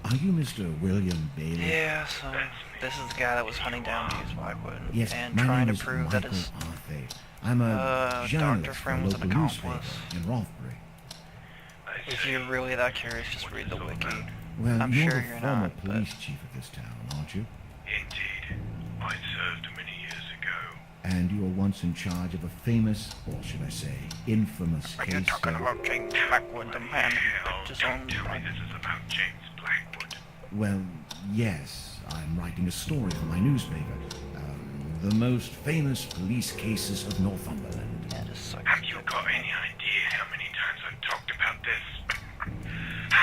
Are you Mr. William Bailey? Yeah, so this is the guy that was hunting down James Blackwood Yes, and my trying name to is prove Michael that his Arthey. I'm a Dr. journalist for a Friend was an local newspaper accomplice. in Rothbury. If you're really that curious, just read the wiki. Well, I'm you're sure the you're former not, but police chief of this town, aren't you? Indeed. I served many years ago. And you were once in charge of a famous, or should I say, infamous are case you talking about James Blackwood, the man who picked his own Don't tell me blood? this is about James Blackwood. Well, yes, I'm writing a story for my newspaper. The most famous police cases of Northumberland. Yeah, just suck. Have you got any idea how many times I've talked about this?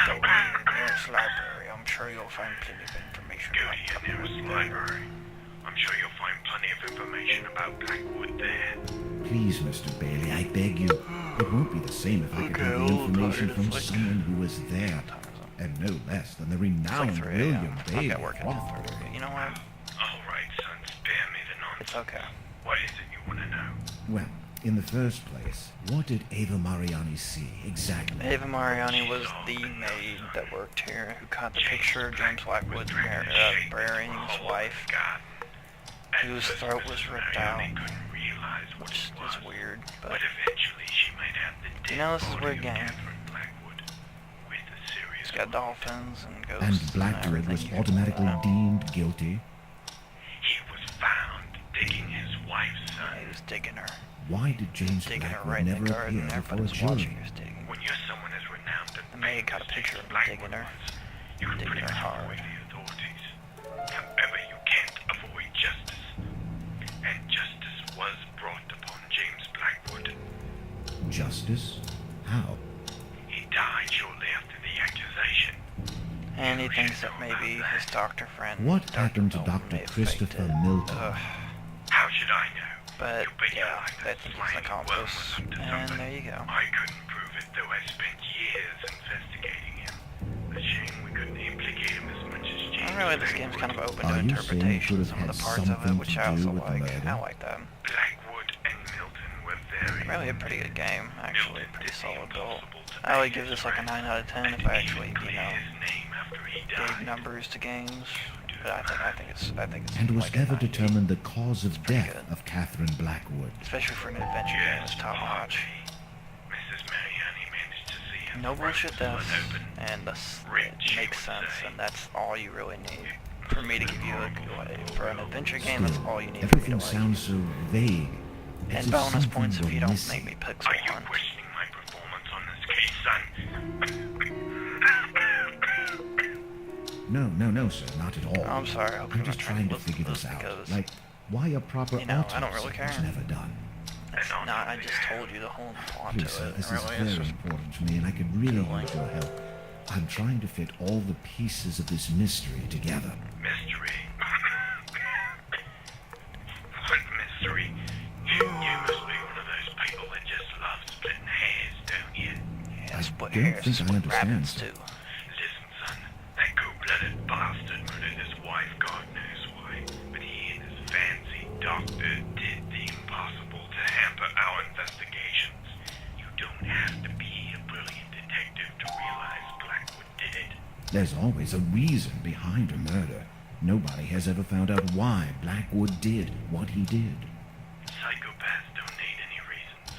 Go to the nearest library. I'm sure you'll find plenty of information. Go to your nearest library. I'm sure you'll find plenty of information about Blackwood there. Please, Mr. Bailey, I beg you. It won't be the same if I could have the information from someone who was there. And no less than the renowned 3 William a.m. Bailey. I'll get working at 3. You know what? Alright, son, spare me the It's nonsense. okay. What is it you want to know? Well, in the first place, what did Ava Mariani see exactly? Ava Mariani was the maid that worked here who caught the picture of James Blackwood burying his wife, whose throat was ripped out, which is weird, but eventually she might have the you know, this is a weird game. Catherine Blackwood with a serious It's got dolphins and ghosts And Blackwood everything was you can automatically pull out. deemed guilty. He was found digging his wife's Yeah, son. he was digging her. Why did James Digging her Blackwood right in never the garden appear there, before but a was watching jury? he was digging. When you're someone as renowned and The maid got a picture of him digging her. you can Digging pretty her much hard. avoid the authorities. However, you can't avoid justice. And justice was brought upon James Blackwood. Justice? How? He died shortly after the accusation. And he thinks that maybe his doctor friend, What Dr. happened to Milton, Dr. may have Christopher faked it. Milton? How should I know? But You bet your yeah, life I that think he's slimy an accomplice, worm was up to and something. there you go. I couldn't prove it, though I spent years investigating him. A shame we couldn't implicate him as much as James. Really, this game's kind of open to Are you saying it interpretation. could have Some of the had parts of it, something which to I also do with the like. murder? I like that. Blackwood and Milton were very. Really a pretty good game, actually. Milton Pretty did the solid build. impossible to I would make give his this like a friend. 9 out of 10 I if didn't I actually, even you clear know, his name after he gave died. numbers to games. But I think it's And was like a ever 90. determined the cause of pretty death good. of Catherine Blackwood? Especially for an adventure game, it's top notch. Mrs. Mariani managed to see him. No bullshit deaths, Unopened. and it makes sense, and that's all you really need. For me to give you for an adventure game, that's Still, all you need for me to everything like. sounds so vague. As And if bonus something points if were you don't missing. make me pick Are you one. questioning my performance on this case, son? No, sir, not at all. I'm sorry, I hope I'm you're just not trying to listen figure to this out. because, Like, why a proper you know, I autopsy don't really care. was never done. It's not, I just told you the whole plot to Please, sir, it. this It is really very is just important to me, and I could really Really? use your help. I'm trying to fit all the pieces of this mystery together. Mystery. What mystery? You must be one of those people that just love splitting hairs, don't you? yeah, split don't hairs, think I split understand, rabbits sir. too. Listen, son, that cold-blooded bastard murdered his wife, God knows why. But he and his fancy doctor did the impossible to hamper our investigations. You don't have to be a brilliant detective to realize Blackwood did it. There's always a reason behind a murder. Nobody has ever found out why Blackwood did what he did. Psychopaths don't need any reasons.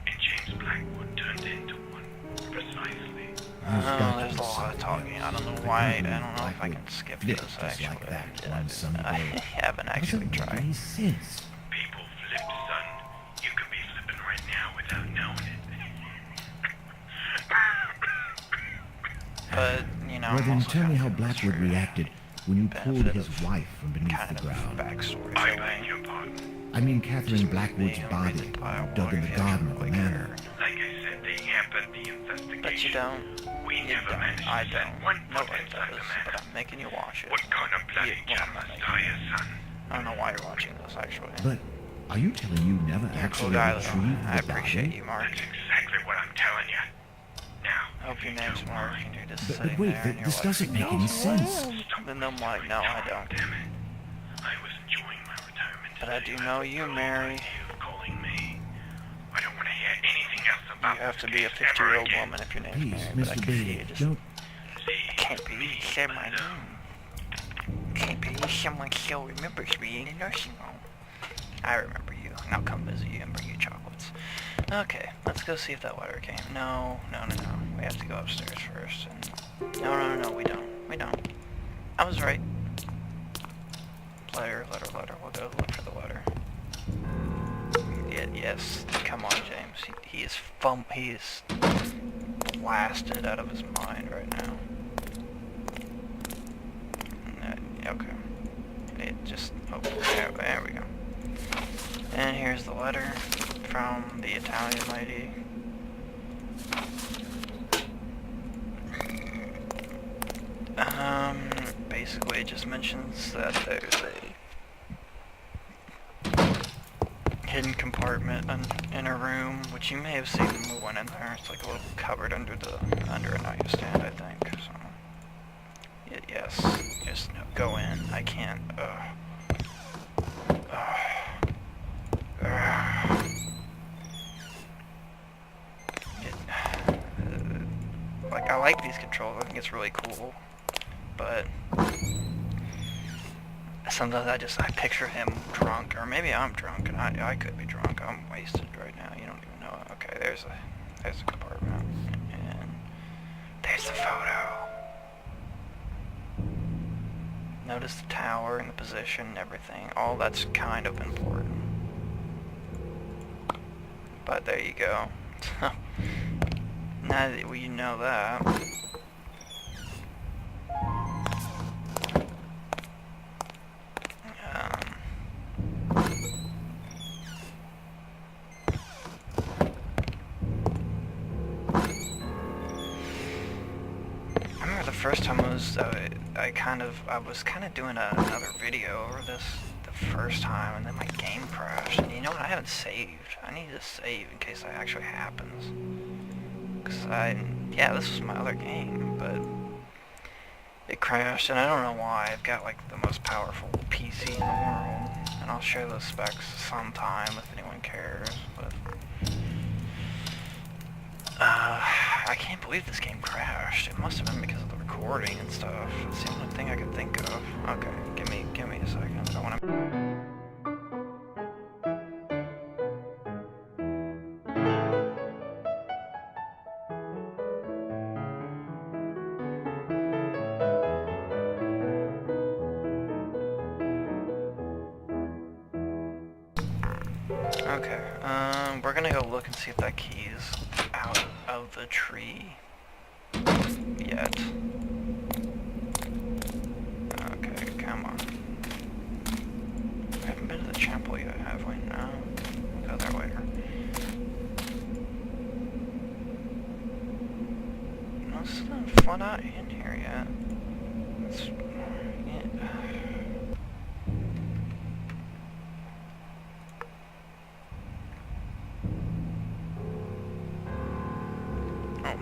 And James Blackwood turned into one, precisely. There's got to There's be a lot of something talking. I don't else. know why. I can't don't believe know if I Blackwood can skip flipped this just actually. like that I one didn't- sunny I day. haven't actually Doesn't make tried. any sense. People flip, son. You could be flipping right now without knowing it. But, you know, Well, I'm then also tell me kind how of Blackwood sure reacted when you pulled benefit his of wife from beneath kind the of ground. backstory. I so beg your pardon. I mean Catherine Blackwood's being body raised by a dug in the warrior, garden of the like manor. her. Like I said, they hampered the investigation. But you don't. We You never don't. managed I to don't. send one foot Nobody inside does. the But manor. I'm making you watch it. What kind of bloody Yeah, well, I'm not killers making are you. you, son? I don't know why you're watching this, actually. But are you telling you never You're a cool actually guy, though. retrieved I the appreciate body? you, Mark. That's exactly what I'm telling you. Now, I hope your name's Mark and you're just But sitting wait, there and you're this like, doesn't make "No, any sense." Then I'm like, no, I don't. Damn it. I was enjoying my retirement. But I today. do know you, Mary. You calling me. I don't want to hear anything else You about have this to be a case ever 50-year-old again. woman if your name's Please, Mary, but I Mr. can see Bailey, you just don't... See, Can't believe you said my name. Can't believe someone still remembers me in a nursing home. I remember you, and I'll come visit you and bring you chocolates. Okay, let's go see if that letter came. No. We have to go upstairs first. And no, we don't. I was right. Letter. We'll go look for the letter. Yes. Come on, James. He is blasted out of his mind right now. Okay. There we go. And here's the letter from the Italian lady. Basically it just mentions that there's a hidden compartment in a room, which you may have seen when we went in there. It's like a little cupboard under a nightstand, I think. So, yes, just go in. I can't. Like, I like these controls. I think it's really cool, but sometimes I picture him drunk, or maybe I'm drunk, and I could be drunk. I'm wasted right now. You don't even know it. Okay, there's a compartment, and there's the photo. Notice the tower and the position and everything. All that's kind of important. But there you go. Now that we know that. I remember the first time I was kind of doing another video over this the first time, and then my game crashed. And you know what? I haven't saved. I need to save in case that actually happens. Cause this was my other game, but it crashed, and I don't know why. I've got like the most powerful PC in the world, and I'll share those specs sometime if anyone cares. But I can't believe this game crashed. It must have been because of the recording and stuff. It's the only thing I could think of. Okay, give me a second. I don't want to. Okay, we're gonna go look and see if that key is out of the tree yet. Okay, come on. We haven't been to the chapel yet, have we? No. We'll go there later. No, it's not flat out in here yet. Oh.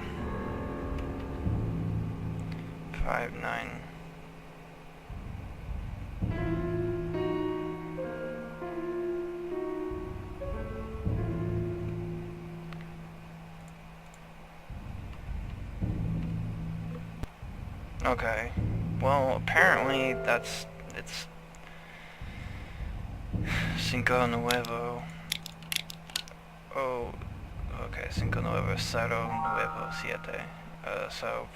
5-9. Okay. Well, apparently it's Cinco Nuevo. Oh, okay. Cinco Nuevo, Cero Nuevo, Siete. So,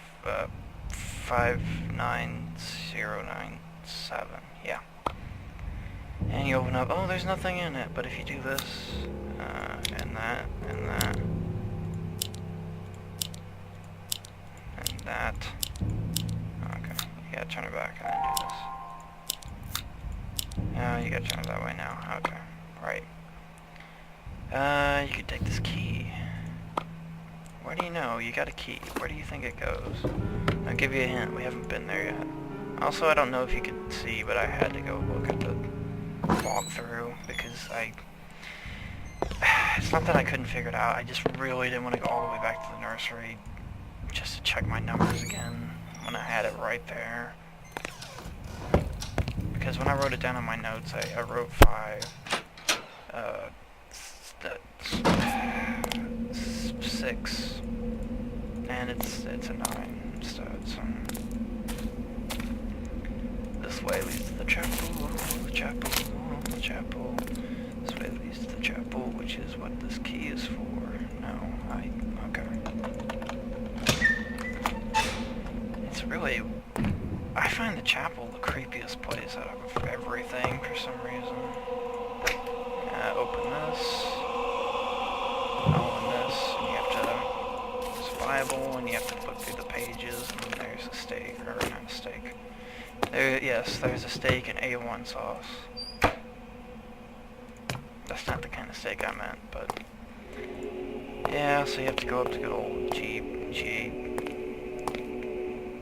59097. Yeah. And you open up. Oh, there's nothing in it. But if you do this, and that, and that, and that. Okay. You gotta turn it back and then do this. Oh, you gotta turn it that way now. Okay. Right. You could take this key. Where do you know? You got a key. Where do you think it goes? I'll give you a hint. We haven't been there yet. Also, I don't know if you could see, but I had to go look at the walkthrough because it's not that I couldn't figure it out. I just really didn't want to go all the way back to the nursery just to check my numbers again when I had it right there. Because when I wrote it down on my notes, I wrote 5. 6, and it's a 9 instead. So This way leads to the chapel, the chapel, the chapel. This way leads to the chapel, which is what this key is for. No, okay. It's really, I find the chapel the creepiest place out of everything for some reason. Open this. Open this, and you have to, it's a Bible, and you have to flip through the pages, and then there's a steak, or not a steak. Yes, there's a steak and A1 sauce. That's not the kind of steak I meant, but yeah, so you have to go up to good old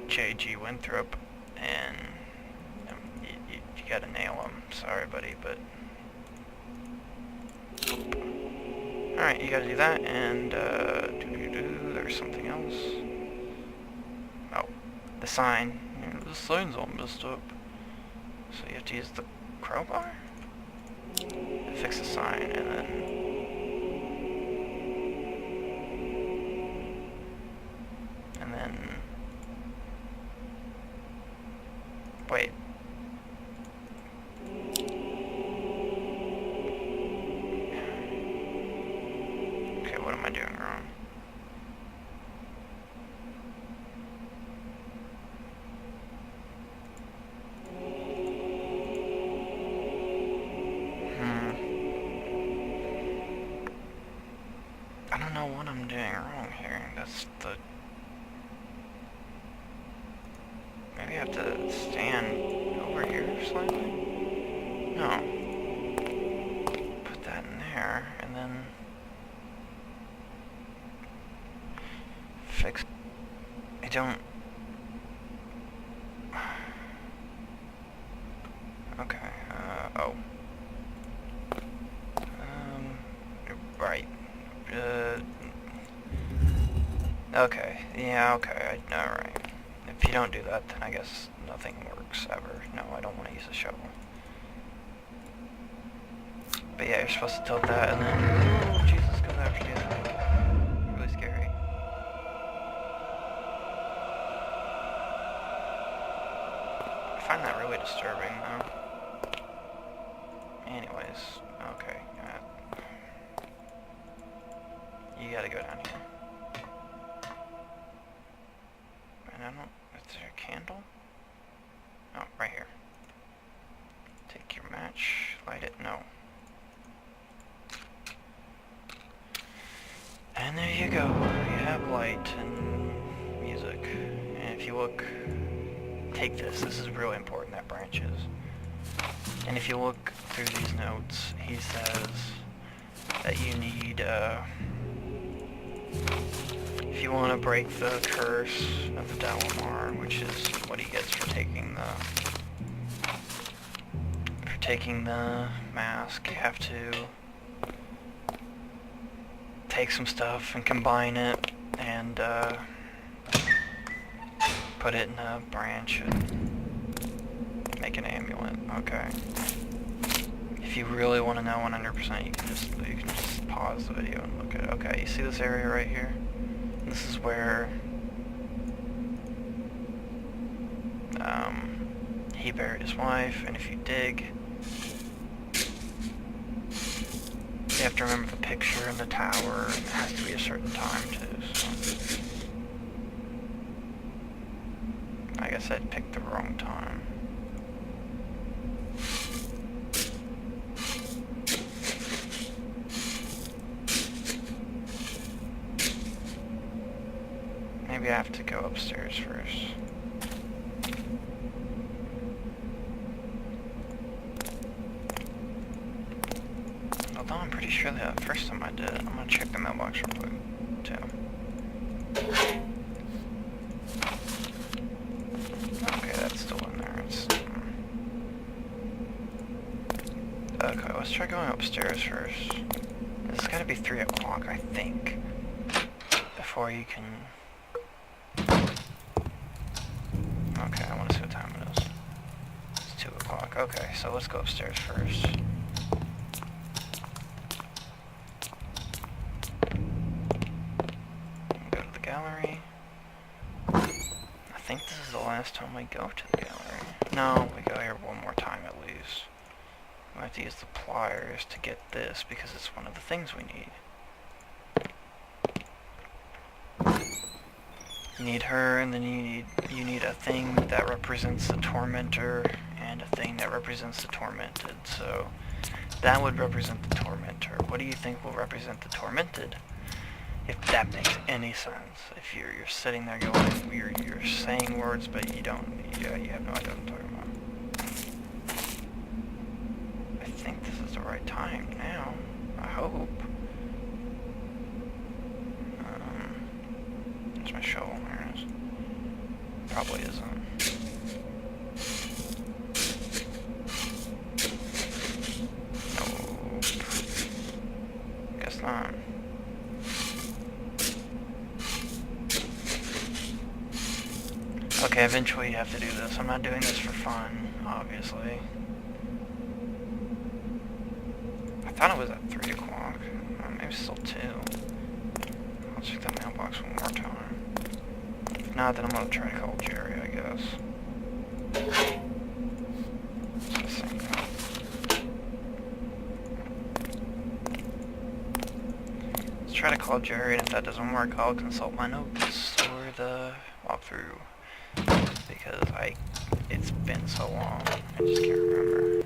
J.G. Winthrop, and you gotta nail him. Sorry, buddy, but alright, you gotta do that, and there's something else. Oh, the sign. The sign's all messed up. So you have to use the crowbar to fix the sign, and then wait. Okay, what am I doing wrong? I don't know what I'm doing wrong here. That's the... Maybe I have to stand over here slightly? No. Put that in there, and then... fix... I don't... Okay, oh. Right. Okay, yeah, okay, alright. If you don't do that, then I guess nothing works ever. No, I don't want to use a shovel. But yeah, you're supposed to tilt that, and then... Oh, Jesus, goes after you. Really scary. I find that really disturbing, though. Anyways, okay. You gotta go down here. And I don't... Is there a candle? Oh, right here. Take your match, light it, no. And there you go. You have light and music. And if you look... Take this. This is really important, that branches. And if you look through these notes, he says that you need, if you want to break the curse of the Dalamar, which is what he gets for taking the mask, you have to take some stuff and combine it and put it in a branch and make an amulet. Okay. If you really want to know 100%, you can just pause the video and look at it. Okay, you see this area right here? This is where he buried his wife, and if you dig, you have to remember the picture in the tower, and it has to be a certain time too, so I guess I picked the wrong time. Maybe I have to go upstairs first. Although I'm pretty sure the first time I did it, I'm gonna check the mailbox real quick, too. Okay, that's still in there. Okay, let's try going upstairs first. This has gotta be 3 o'clock, I think, before you can... Okay, I want to see what time it is. It's 2 o'clock. Okay, so let's go upstairs first. Go to the gallery. I think this is the last time we go to the gallery. No, we go here one more time at least. We have to use the pliers to get this because it's one of the things we need. You need her, and then you need a thing that represents the tormentor and a thing that represents the tormented. So that would represent the tormentor. What do you think will represent the tormented? If that makes any sense. If you're sitting there going, you're saying words, but you don't. Yeah, you have no idea what I'm talking about. I think this is the right time now. I hope. There's my shovel. There it is. Probably isn't. Nope. Guess not. Okay, eventually you have to do this. I'm not doing this for fun, obviously. I thought it was at 3 o'clock. Maybe still 2. I'll check that mailbox one more time. If not, then I'm gonna try to call Jerry, I guess. Let's see. Let's try to call Jerry, and if that doesn't work, I'll consult my notes for the walkthrough. Because it's been so long, I just can't remember.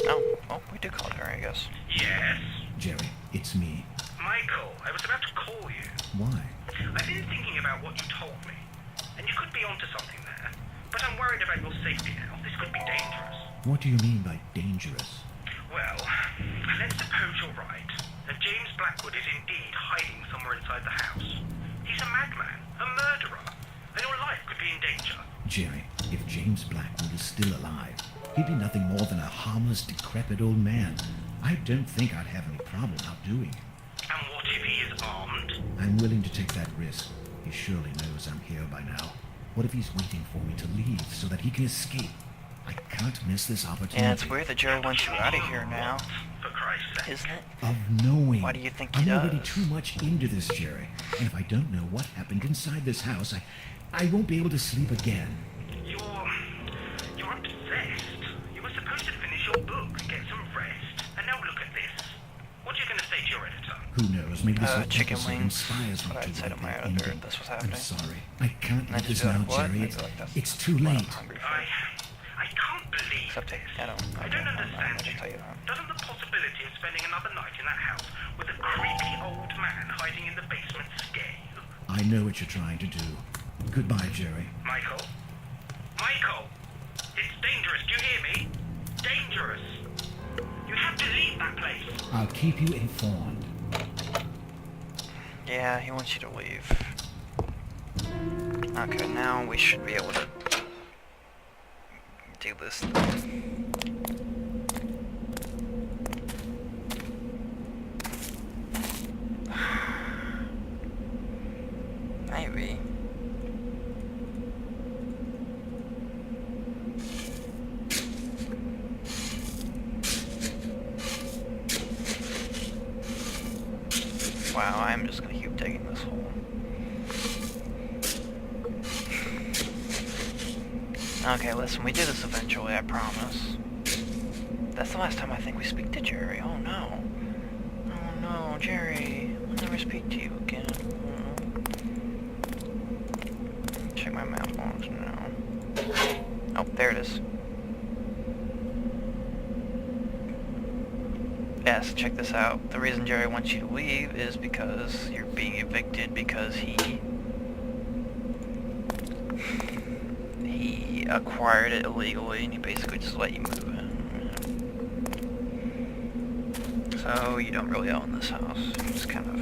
No, well, we did call Jerry, I guess. Yes? Jerry, it's me. Michael, I was about to call you. Why? I've been thinking about what you told me, and you could be onto something there. But I'm worried about your safety now. This could be dangerous. What do you mean by dangerous? Well, let's suppose you're right, and James Blackwood is indeed hiding somewhere inside the house. He's a madman, a murderer, and your life could be in danger. Jerry, if James Blackwood is still alive, he'd be nothing more than a harmless, decrepit old man. I don't think I'd have any problem outdoing him. And what if he is armed? I'm willing to take that risk. He surely knows I'm here by now. What if he's waiting for me to leave so that he can escape? I can't miss this opportunity. Yeah, it's weird that Jerry wants you out of here now, For Christ's sake. isn't it? Of knowing. Why do you think he I'm does? already too much into this, Jerry. And if I don't know what happened inside this house, I won't be able to sleep again. You're obsessed. You were supposed to finish your book and get some rest. And now look at this. What are you going to say to your editor? Who knows? Maybe this Chicken episode wings. inspires me What to I'd say to write my that editor ending. if this was I'm happening. sorry. I can't And let I'd this just be now, like, what? Jerry. And I'd be like, that's It's too what I'm late. hungry for. I can't believe Except this. I don't I don't understand I you. tell you that. Doesn't the possibility of spending another night in that house with a creepy old man hiding in the basement scare you? I know what you're trying to do. Goodbye, Jerry. Michael? Michael! It's dangerous, do you hear me? Dangerous! You have to leave that place! I'll keep you informed. Yeah, he wants you to leave. Okay, now we should be able to do this thing. Maybe. Wow, I'm just gonna keep digging this hole. Okay, listen, we do this eventually, I promise. That's the last time I think we speak to Jerry. Oh no. Oh no, Jerry. We'll never speak to you again. Check my mailbox now. Oh, there it is. Yes, check this out. The reason Jerry wants you to leave is because you're being evicted because he acquired it illegally and he basically just let you move in. So you don't really own this house. You just kind of